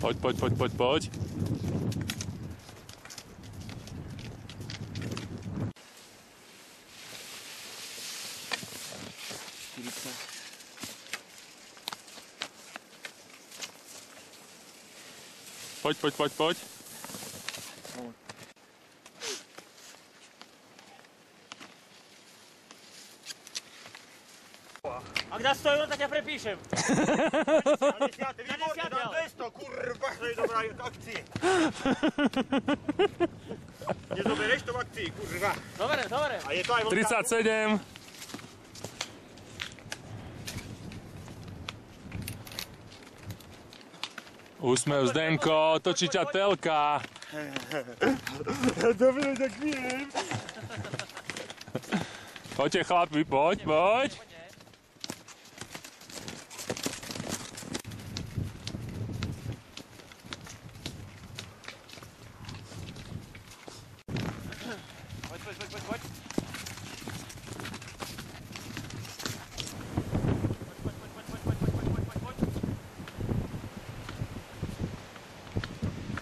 Poď, poď, poď, poď, poď. Poď, poď, poď, poď. Ak dá 100 €, tak ja prepíšem. Výborne, dám 200, kurva, to je dobrá akcie. Nezobereš to v akcii, kurva. Dobre, dobre. A je to aj 37. Úsmev, Zdenko, točí ťa telka. Dobre, tak viem. Poďte chlapi, poď, poď. Poď.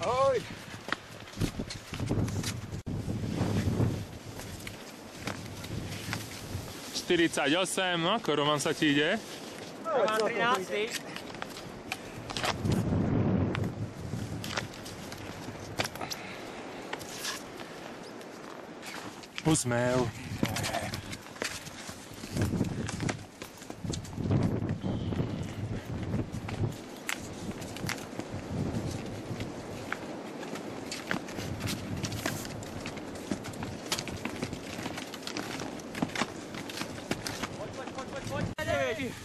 Ahoj. No ako Roman sa ti ide? Roman 13. Úsmev.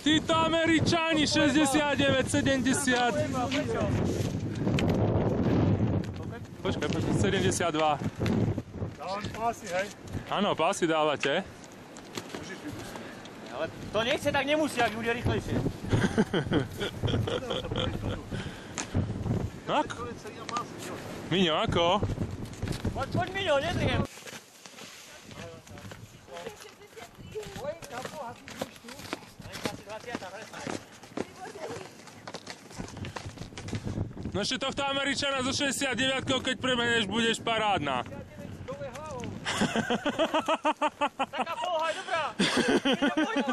Títo Američani 69, 70. Počkaj, 72. Dávam pásy, hej? Áno, pásy dávate. Ale to nechce, tak nemusí, ak bude rýchlejšie. Ako? Miňo, ako? Poď Miňo, nedriem. No ešte tohto Američana zo 69, keď premeneš, budeš parádna. Taká poloha je dobrá. Poď.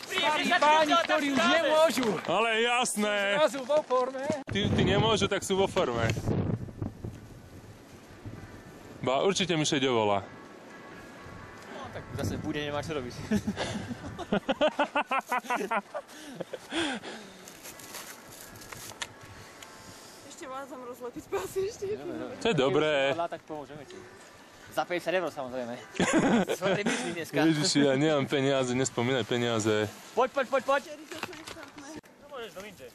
Starí páni, ktorí už nemôžu. Ale jasné. Zrazu vo forme. Ty nemôžu, tak sú vo forme. Ba, určite mi Šeďo volá. No tak zase bude nemá čo robiť. Ešte vás tam rozlepiť pásy ešte. To je dobré. Tak pomôžeme ti. Za 50 € samozrejme. Svoje biznis dneska. Ježiši, ja nemám peniaze, nespomínaj peniaze. Poď. No môžeš do Vinče.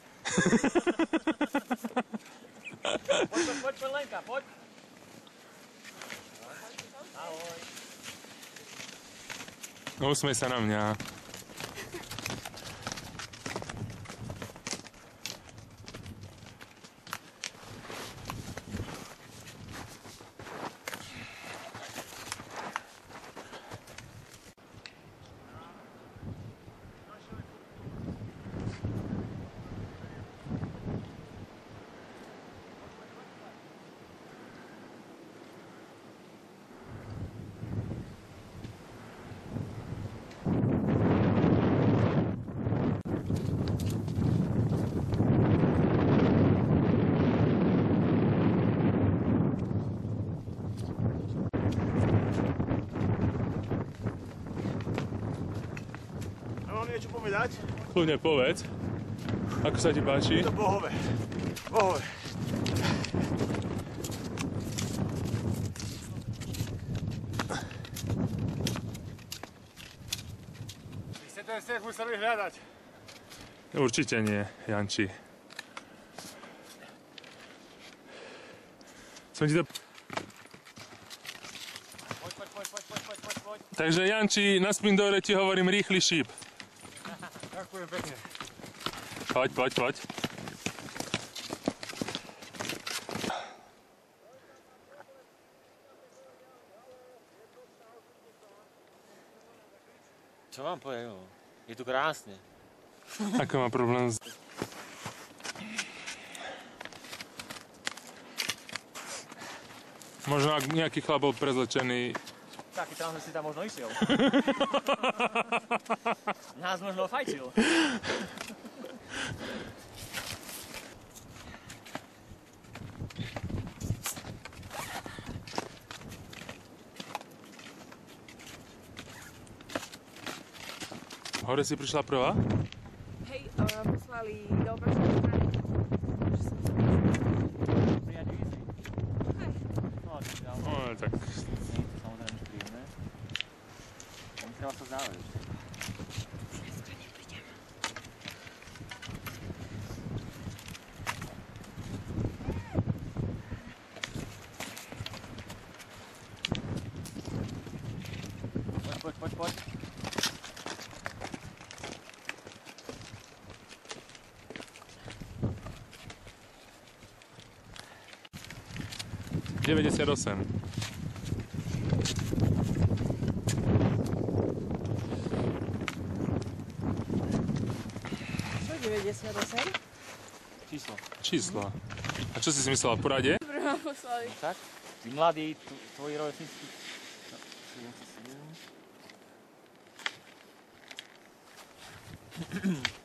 Poď, Lenka, poď. Ahoj. No, usmej sa na mňa. Mám niečo povedať? Kľudne povedz. Ako sa ti páči? Je to bohové. Bohové. Vy ste ten svet museli hľadať. Určite nie, Janči. Som ti to... Poď. Takže Janči, na Spindore ti hovorím rýchly šíp. Ďakujem pekne. Poď. Čo mám povedať? Je tu krásne. Ako má problém s... Možno ak nejaký chlap bol prezlečený. Taký tam si tam možno išiel. Nás možno fajčil. Hore si prišla prvá? Hej, poslali do opačnej strany. Prijať vízy. Hej. No, čiže ale No, tak. nie je to samozrejme nič príjemné. Treba sa zdávať ešte. Poď. 98. Čo 98? Číslo. Číslo. A čo si si myslela, v porade? Dobre ma poslali. Tak? Tí mladí, tvoji rovesníci. No, 77.